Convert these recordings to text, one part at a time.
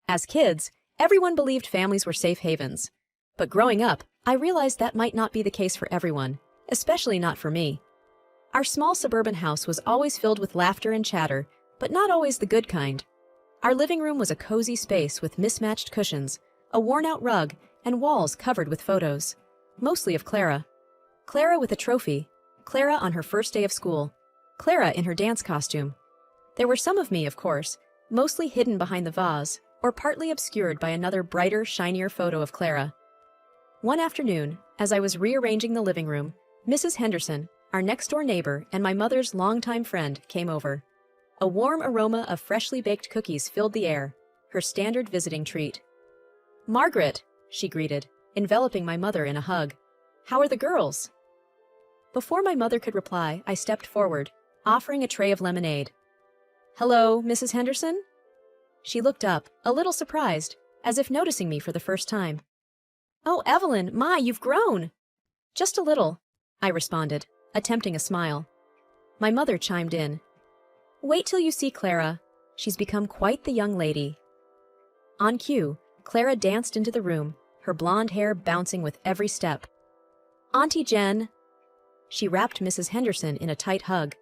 As kids, everyone believed families were safe havens. But growing up, I realized that might not be the case for everyone, especially not for me. Our small suburban house was always filled with laughter and chatter, but not always the good kind. Our living room was a cozy space with mismatched cushions, a worn-out rug, and walls covered with photos. Mostly of Clara. Clara with a trophy. Clara on her first day of school. Clara in her dance costume. There were some of me, of course, mostly hidden behind the vase, or partly obscured by another brighter, shinier photo of Clara. One afternoon, as I was rearranging the living room, Mrs. Henderson, our next-door neighbor and my mother's longtime friend, came over. A warm aroma of freshly baked cookies filled the air, her standard visiting treat. "Margaret," she greeted, enveloping my mother in a hug. "How are the girls?" Before my mother could reply, I stepped forward, offering a tray of lemonade. "Hello, Mrs. Henderson?" She looked up, a little surprised, as if noticing me for the first time. "Oh, Evelyn, you've grown!" "Just a little," I responded, attempting a smile. My mother chimed in. "Wait till you see Clara. She's become quite the young lady." On cue, Clara danced into the room, her blonde hair bouncing with every step. "Auntie Jen!" She wrapped Mrs. Henderson in a tight hug.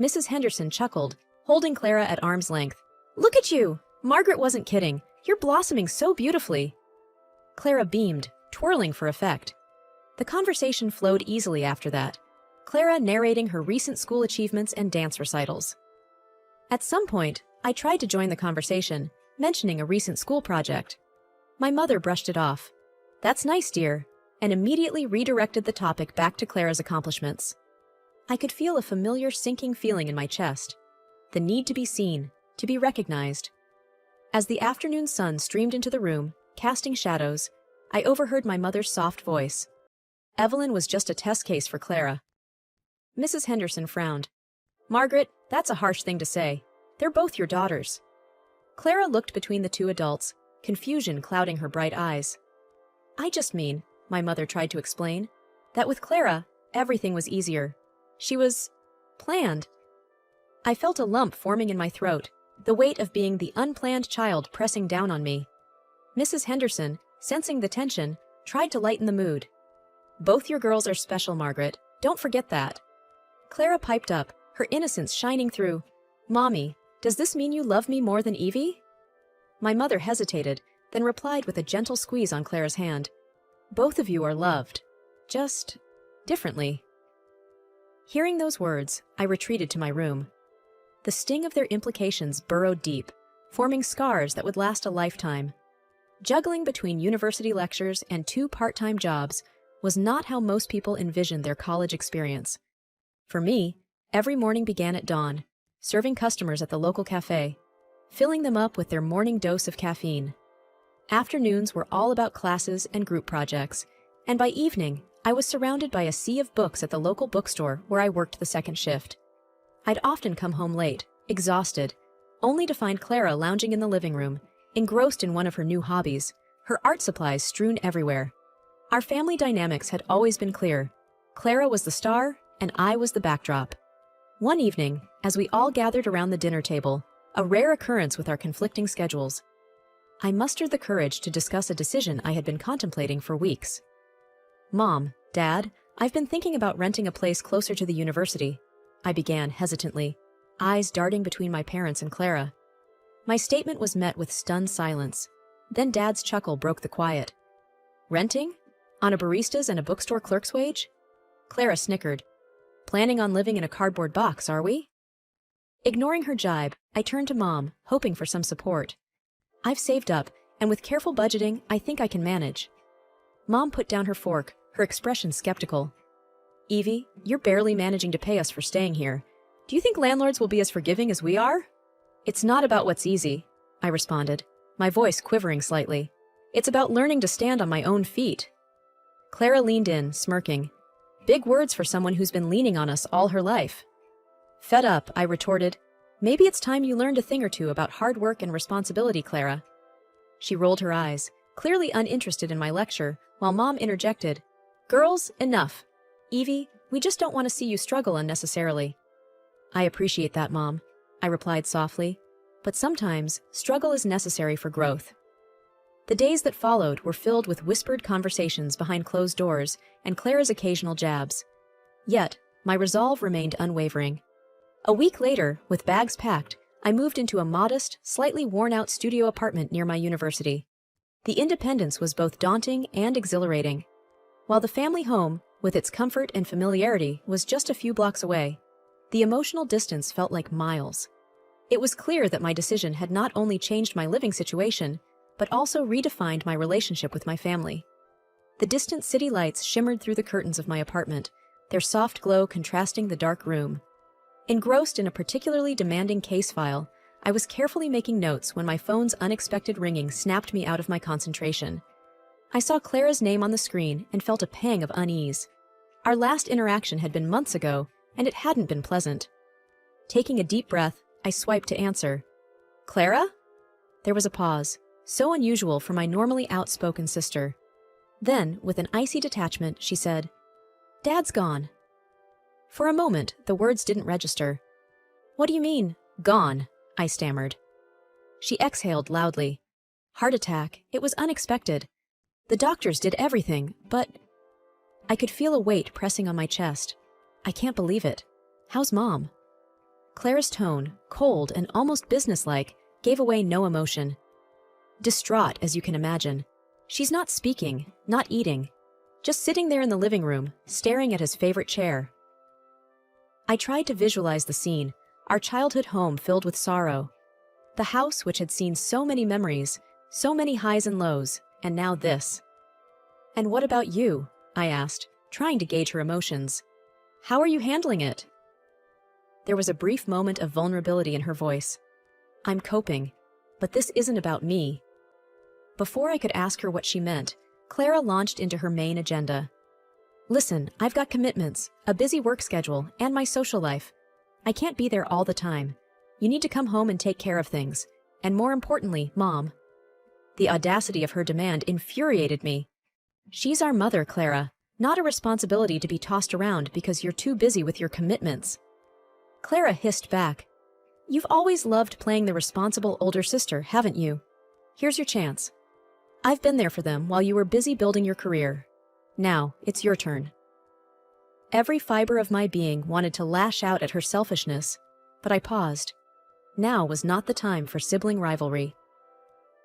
Mrs. Henderson chuckled, holding Clara at arm's length. "Look at you! Margaret wasn't kidding. You're blossoming so beautifully." Clara beamed, twirling for effect. The conversation flowed easily after that, Clara narrating her recent school achievements and dance recitals. At some point, I tried to join the conversation, mentioning a recent school project. My mother brushed it off. "That's nice, dear," and immediately redirected the topic back to Clara's accomplishments. I could feel a familiar sinking feeling in my chest, the need to be seen, to be recognized. As the afternoon sun streamed into the room, casting shadows, I overheard my mother's soft voice. Evelyn was just a test case for Clara. Mrs. Henderson frowned. "Margaret, that's a harsh thing to say. They're both your daughters." Clara looked between the two adults, confusion clouding her bright eyes. "I just mean," my mother tried to explain, "that with Clara, everything was easier. She was planned." I felt a lump forming in my throat, the weight of being the unplanned child pressing down on me. Mrs. Henderson, sensing the tension, tried to lighten the mood. "Both your girls are special, Margaret. Don't forget that." Clara piped up, her innocence shining through. "Mommy, does this mean you love me more than Evie?" My mother hesitated, then replied with a gentle squeeze on Clara's hand. "Both of you are loved. Just differently." Hearing those words, I retreated to my room. The sting of their implications burrowed deep, forming scars that would last a lifetime. Juggling between university lectures and 2 part-time jobs was not how most people envisioned their college experience. For me, every morning began at dawn, serving customers at the local cafe, filling them up with their morning dose of caffeine. Afternoons were all about classes and group projects, and by evening, I was surrounded by a sea of books at the local bookstore where I worked the second shift. I'd often come home late, exhausted, only to find Clara lounging in the living room, engrossed in one of her new hobbies, her art supplies strewn everywhere. Our family dynamics had always been clear. Clara was the star, and I was the backdrop. One evening, as we all gathered around the dinner table, a rare occurrence with our conflicting schedules, I mustered the courage to discuss a decision I had been contemplating for weeks. "Mom, Dad, I've been thinking about renting a place closer to the university," I began hesitantly, eyes darting between my parents and Clara. My statement was met with stunned silence. Then Dad's chuckle broke the quiet. "Renting? On a barista's and a bookstore clerk's wage?" Clara snickered. "Planning on living in a cardboard box, are we?" Ignoring her jibe, I turned to Mom, hoping for some support. "I've saved up, and with careful budgeting, I think I can manage." Mom put down her fork, her expression skeptical. "Evie, you're barely managing to pay us for staying here. Do you think landlords will be as forgiving as we are?" "It's not about what's easy," I responded, my voice quivering slightly. "It's about learning to stand on my own feet." Clara leaned in, smirking. Big words for someone who's been leaning on us all her life. Fed up, I retorted, "Maybe it's time you learned a thing or two about hard work and responsibility, Clara." She rolled her eyes, clearly uninterested in my lecture, while Mom interjected, "Girls, enough. Evie, we just don't want to see you struggle unnecessarily." "I appreciate that, Mom," I replied softly. but sometimes struggle is necessary for growth. The days that followed were filled with whispered conversations behind closed doors and Clara's occasional jabs. Yet, my resolve remained unwavering. A week later, with bags packed, I moved into a modest, slightly worn-out studio apartment near my university. The independence was both daunting and exhilarating. While the family home, with its comfort and familiarity, was just a few blocks away, the emotional distance felt like miles. It was clear that my decision had not only changed my living situation, but also redefined my relationship with my family. The distant city lights shimmered through the curtains of my apartment, their soft glow contrasting the dark room. Engrossed in a particularly demanding case file, I was carefully making notes when my phone's unexpected ringing snapped me out of my concentration. I saw Clara's name on the screen and felt a pang of unease. Our last interaction had been months ago, and it hadn't been pleasant. Taking a deep breath, I swiped to answer. "Clara?" There was a pause, so unusual for my normally outspoken sister. Then, with an icy detachment, she said, "Dad's gone." For a moment, the words didn't register. "What do you mean, gone?" I stammered. She exhaled loudly. "Heart attack. It was unexpected. The doctors did everything, but—" I could feel a weight pressing on my chest. "I can't believe it. How's Mom?" Clara's tone, cold and almost businesslike, gave away no emotion. Distraught, as you can imagine. She's not speaking, not eating, just sitting there in the living room, staring at his favorite chair. I tried to visualize the scene, our childhood home filled with sorrow. The house which had seen so many memories, so many highs and lows, and now this. "And what about you?" I asked, trying to gauge her emotions. "How are you handling it?" There was a brief moment of vulnerability in her voice. "I'm coping, but this isn't about me." Before I could ask her what she meant, Clara launched into her main agenda. "Listen, I've got commitments, a busy work schedule, and my social life. I can't be there all the time. You need to come home and take care of things. And more importantly, Mom." The audacity of her demand infuriated me. "She's our mother, Clara, not a responsibility to be tossed around because you're too busy with your commitments." Clara hissed back. "You've always loved playing the responsible older sister, haven't you? Here's your chance. I've been there for them while you were busy building your career. Now, it's your turn." Every fiber of my being wanted to lash out at her selfishness, but I paused. Now was not the time for sibling rivalry.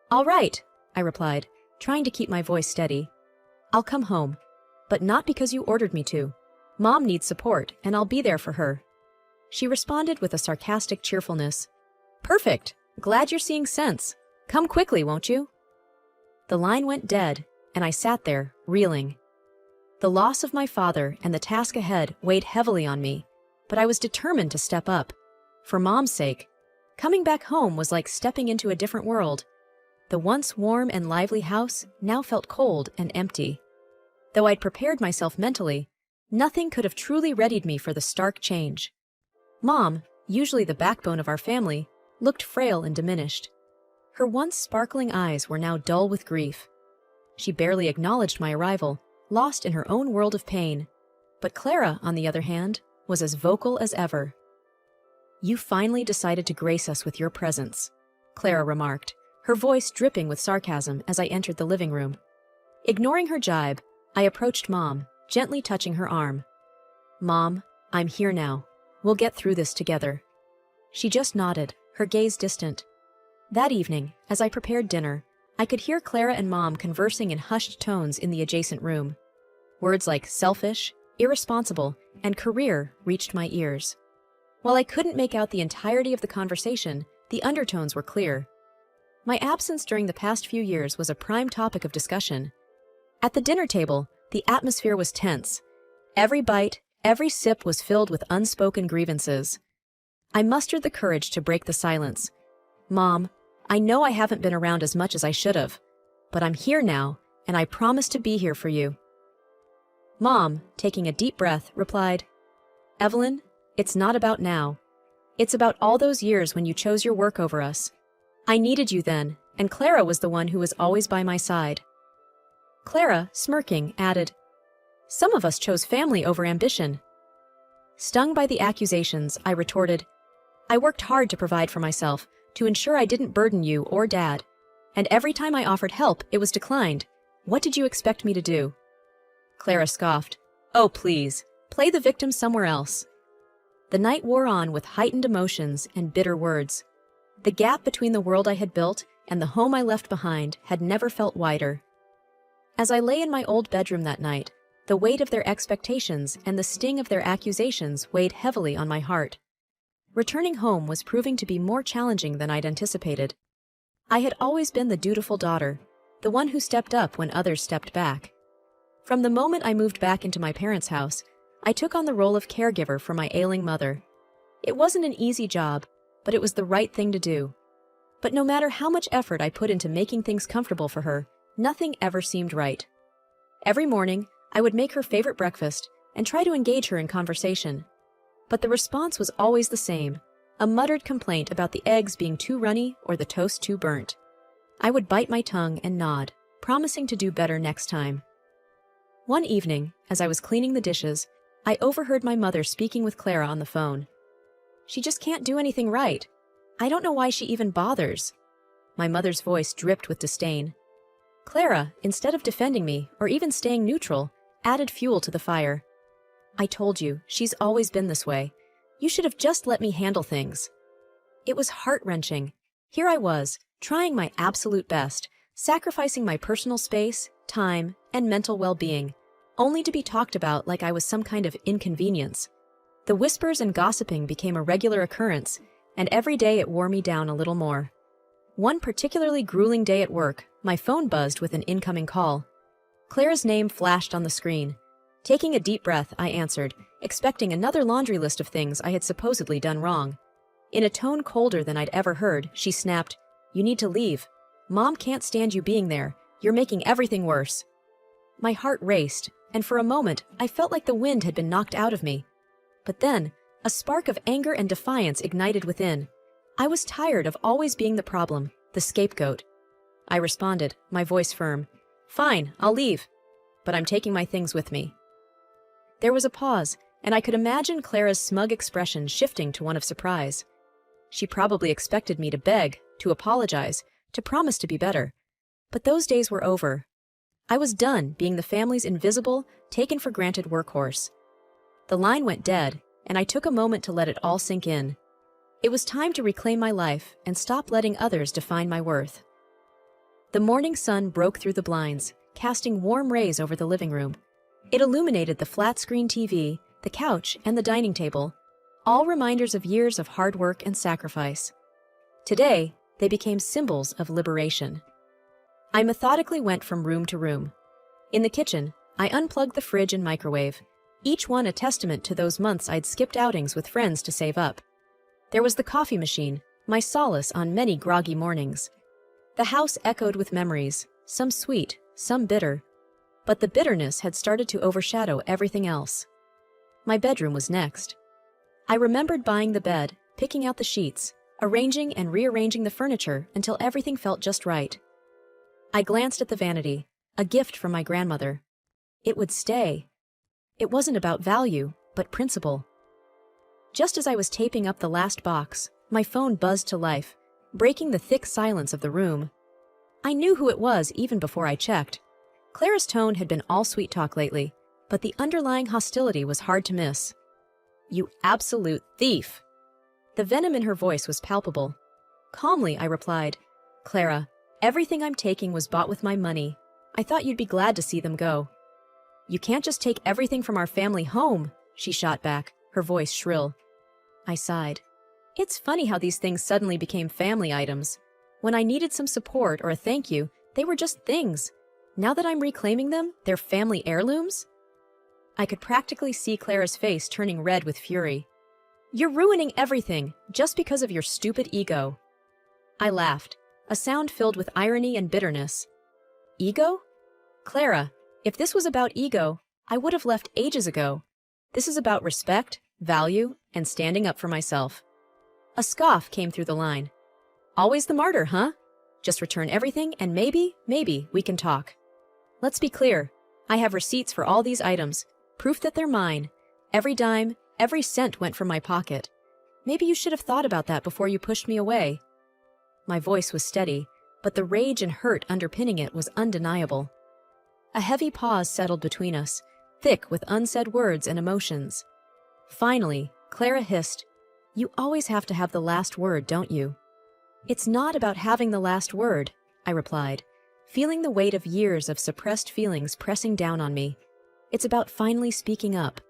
"All right," I replied, trying to keep my voice steady. "I'll come home, but not because you ordered me to. Mom needs support, and I'll be there for her." She responded with a sarcastic cheerfulness. "Perfect. Glad you're seeing sense. Come quickly, won't you?" The line went dead, and I sat there, reeling. The loss of my father and the task ahead weighed heavily on me, but I was determined to step up. For Mom's sake, coming back home was like stepping into a different world. The once warm and lively house now felt cold and empty. Though I'd prepared myself mentally, nothing could have truly readied me for the stark change. Mom, usually the backbone of our family, looked frail and diminished. Her once sparkling eyes were now dull with grief. She barely acknowledged my arrival, lost in her own world of pain. But Clara, on the other hand, was as vocal as ever. "You finally decided to grace us with your presence," Clara remarked, her voice dripping with sarcasm as I entered the living room. Ignoring her jibe, I approached Mom, gently touching her arm. "Mom, I'm here now. We'll get through this together." She just nodded, her gaze distant. That evening, as I prepared dinner, I could hear Clara and Mom conversing in hushed tones in the adjacent room. Words like selfish, irresponsible, and career reached my ears. While I couldn't make out the entirety of the conversation, the undertones were clear. My absence during the past few years was a prime topic of discussion. At the dinner table, the atmosphere was tense. Every bite, every sip was filled with unspoken grievances. I mustered the courage to break the silence. "Mom, I know I haven't been around as much as I should have, but I'm here now, and I promise to be here for you." Mom, taking a deep breath, replied, "Evelyn, it's not about now. It's about all those years when you chose your work over us. I needed you then, and Clara was the one who was always by my side." Clara, smirking, added, "Some of us chose family over ambition." Stung by the accusations, I retorted, "I worked hard to provide for myself. to ensure I didn't burden you or Dad. And every time I offered help, it was declined. What did you expect me to do?" Clara scoffed. "Oh, please, play the victim somewhere else." The night wore on with heightened emotions and bitter words. The gap between the world I had built and the home I left behind had never felt wider. As I lay in my old bedroom that night, the weight of their expectations and the sting of their accusations weighed heavily on my heart. Returning home was proving to be more challenging than I'd anticipated. I had always been the dutiful daughter, the one who stepped up when others stepped back. From the moment I moved back into my parents' house, I took on the role of caregiver for my ailing mother. It wasn't an easy job, but it was the right thing to do. But no matter how much effort I put into making things comfortable for her, nothing ever seemed right. Every morning, I would make her favorite breakfast and try to engage her in conversation. But the response was always the same, a muttered complaint about the eggs being too runny or the toast too burnt. I would bite my tongue and nod, promising to do better next time. One evening, as I was cleaning the dishes, I overheard my mother speaking with Clara on the phone. "She just can't do anything right. I don't know why she even bothers." My mother's voice dripped with disdain. Clara, instead of defending me or even staying neutral, added fuel to the fire. "I told you, she's always been this way. You should have just let me handle things." It was heart-wrenching. Here I was, trying my absolute best, sacrificing my personal space, time, and mental well-being, only to be talked about like I was some kind of inconvenience. The whispers and gossiping became a regular occurrence, and every day it wore me down a little more. One particularly grueling day at work, my phone buzzed with an incoming call. Clara's name flashed on the screen. Taking a deep breath, I answered, expecting another laundry list of things I had supposedly done wrong. In a tone colder than I'd ever heard, she snapped, "You need to leave. Mom can't stand you being there. You're making everything worse." My heart raced, and for a moment, I felt like the wind had been knocked out of me. But then, a spark of anger and defiance ignited within. I was tired of always being the problem, the scapegoat. I responded, my voice firm. "Fine, I'll leave. But I'm taking my things with me." There was a pause, and I could imagine Clara's smug expression shifting to one of surprise. She probably expected me to beg, to apologize, to promise to be better. But those days were over. I was done being the family's invisible, taken-for-granted workhorse. The line went dead, and I took a moment to let it all sink in. It was time to reclaim my life and stop letting others define my worth. The morning sun broke through the blinds, casting warm rays over the living room. It illuminated the flat-screen TV, the couch, and the dining table, all reminders of years of hard work and sacrifice. Today, they became symbols of liberation. I methodically went from room to room. In the kitchen, I unplugged the fridge and microwave, each one a testament to those months I'd skipped outings with friends to save up. There was the coffee machine, my solace on many groggy mornings. The house echoed with memories, some sweet, some bitter. But the bitterness had started to overshadow everything else. My bedroom was next. I remembered buying the bed, picking out the sheets, arranging and rearranging the furniture until everything felt just right. I glanced at the vanity, a gift from my grandmother. It would stay. It wasn't about value, but principle. Just as I was taping up the last box, my phone buzzed to life, breaking the thick silence of the room. I knew who it was even before I checked. Clara's tone had been all sweet talk lately, but the underlying hostility was hard to miss. "You absolute thief!" The venom in her voice was palpable. Calmly, I replied, "Clara, everything I'm taking was bought with my money. I thought you'd be glad to see them go." "You can't just take everything from our family home," she shot back, her voice shrill. I sighed. It's funny how these things suddenly became family items. When I needed some support or a thank you, they were just things. Now that I'm reclaiming them, they're family heirlooms? I could practically see Clara's face turning red with fury. "You're ruining everything, just because of your stupid ego." I laughed, a sound filled with irony and bitterness. "Ego? Clara, if this was about ego, I would have left ages ago. This is about respect, value, and standing up for myself." A scoff came through the line. "Always the martyr, huh? Just return everything and maybe we can talk." Let's be clear. I have receipts for all these items, proof that they're mine. Every dime, every cent went from my pocket. Maybe you should have thought about that before you pushed me away. My voice was steady, but the rage and hurt underpinning it was undeniable. A heavy pause settled between us, thick with unsaid words and emotions. Finally, Clara hissed, "You always have to have the last word, don't you?" "It's not about having the last word," I replied, feeling the weight of years of suppressed feelings pressing down on me. "It's about finally speaking up."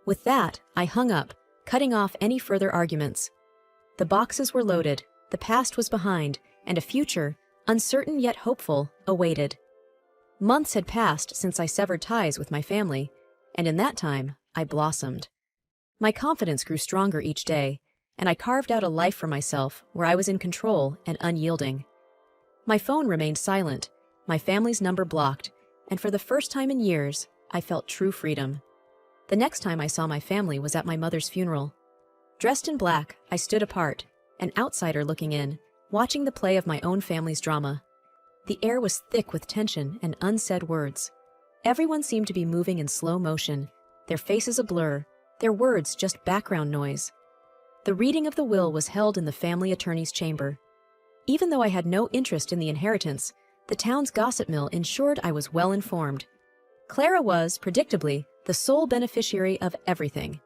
With that, I hung up, cutting off any further arguments. The boxes were loaded, the past was behind, and a future, uncertain yet hopeful, awaited. Months had passed since I severed ties with my family, and in that time, I blossomed. My confidence grew stronger each day, and I carved out a life for myself where I was in control and unyielding. My phone remained silent, my family's number blocked, and for the first time in years, I felt true freedom. The next time I saw my family was at my mother's funeral. Dressed in black, I stood apart, an outsider looking in, watching the play of my own family's drama. The air was thick with tension and unsaid words. Everyone seemed to be moving in slow motion, their faces a blur, their words just background noise. The reading of the will was held in the family attorney's chamber. Even though I had no interest in the inheritance, the town's gossip mill ensured I was well informed. Clara was, predictably, the sole beneficiary of everything.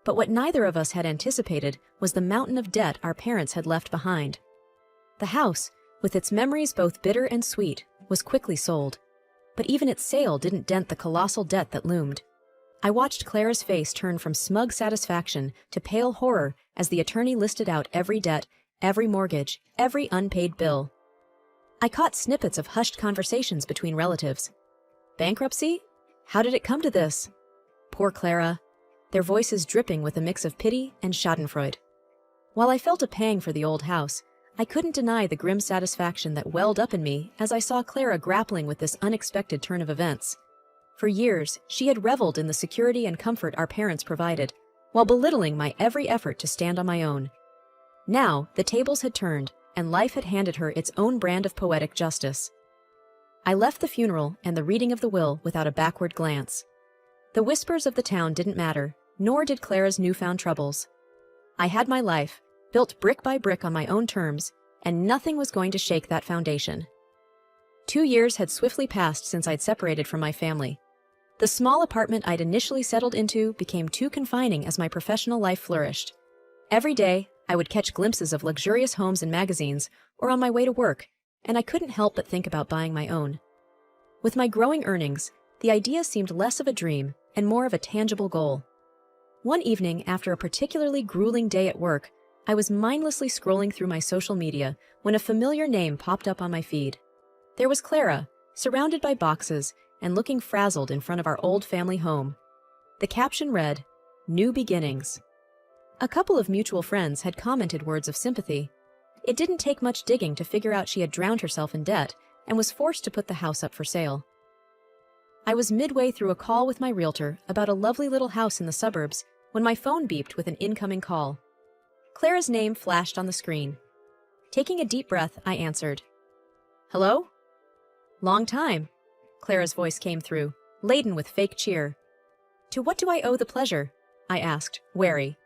But what neither of us had anticipated was the mountain of debt our parents had left behind. The house, with its memories both bitter and sweet, was quickly sold. But even its sale didn't dent the colossal debt that loomed. I watched Clara's face turn from smug satisfaction to pale horror as the attorney listed out every debt, every mortgage, every unpaid bill. I caught snippets of hushed conversations between relatives. Bankruptcy? How did it come to this? Poor Clara, their voices dripping with a mix of pity and schadenfreude. While I felt a pang for the old house, I couldn't deny the grim satisfaction that welled up in me as I saw Clara grappling with this unexpected turn of events. For years, she had reveled in the security and comfort our parents provided, while belittling my every effort to stand on my own. Now, the tables had turned, and life had handed her its own brand of poetic justice. I left the funeral and the reading of the will without a backward glance. The whispers of the town didn't matter, nor did Clara's newfound troubles. I had my life, built brick by brick on my own terms, and nothing was going to shake that foundation. 2 years had swiftly passed since I'd separated from my family. The small apartment I'd initially settled into became too confining as my professional life flourished. Every day, I would catch glimpses of luxurious homes in magazines or on my way to work, and I couldn't help but think about buying my own. With my growing earnings, the idea seemed less of a dream and more of a tangible goal. One evening, after a particularly grueling day at work, I was mindlessly scrolling through my social media when a familiar name popped up on my feed. There was Clara, surrounded by boxes and looking frazzled in front of our old family home. The caption read, "New Beginnings." A couple of mutual friends had commented words of sympathy. It didn't take much digging to figure out she had drowned herself in debt and was forced to put the house up for sale. I was midway through a call with my realtor about a lovely little house in the suburbs when my phone beeped with an incoming call. Clara's name flashed on the screen. Taking a deep breath, I answered. "Hello?" "Long time," Clara's voice came through, laden with fake cheer. "To what do I owe the pleasure?" I asked, wary.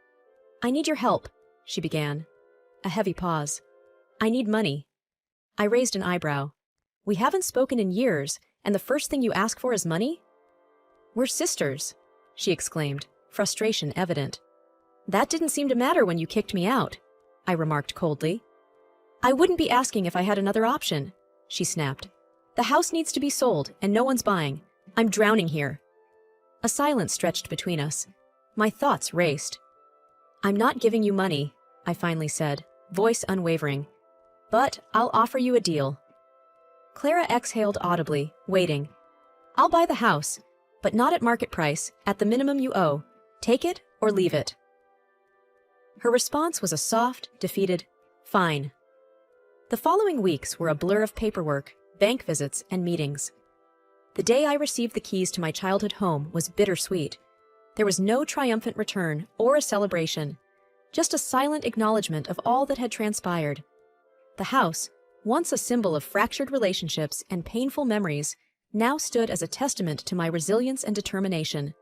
"I need your help," she began. A heavy pause. "I need money." I raised an eyebrow. "We haven't spoken in years, and the first thing you ask for is money?" "We're sisters," she exclaimed, frustration evident. "That didn't seem to matter when you kicked me out," I remarked coldly. "I wouldn't be asking if I had another option," she snapped. "The house needs to be sold, and no one's buying. I'm drowning here." A silence stretched between us. My thoughts raced. "I'm not giving you money," I finally said, voice unwavering. "But I'll offer you a deal." Clara exhaled audibly, waiting. "I'll buy the house, but not at market price, at the minimum you owe. Take it or leave it." Her response was a soft, defeated, "Fine." The following weeks were a blur of paperwork, bank visits, and meetings. The day I received the keys to my childhood home was bittersweet. There was no triumphant return or a celebration, just a silent acknowledgement of all that had transpired. The house, once a symbol of fractured relationships and painful memories, now stood as a testament to my resilience and determination.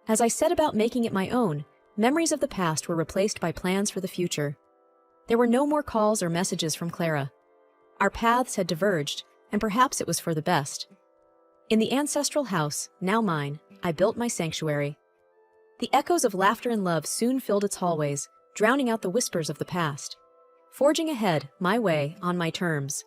As I set about making it my own, memories of the past were replaced by plans for the future. There were no more calls or messages from Clara. Our paths had diverged, and perhaps it was for the best. In the ancestral house, now mine, I built my sanctuary. The echoes of laughter and love soon filled its hallways, drowning out the whispers of the past. Forging ahead, my way, on my terms.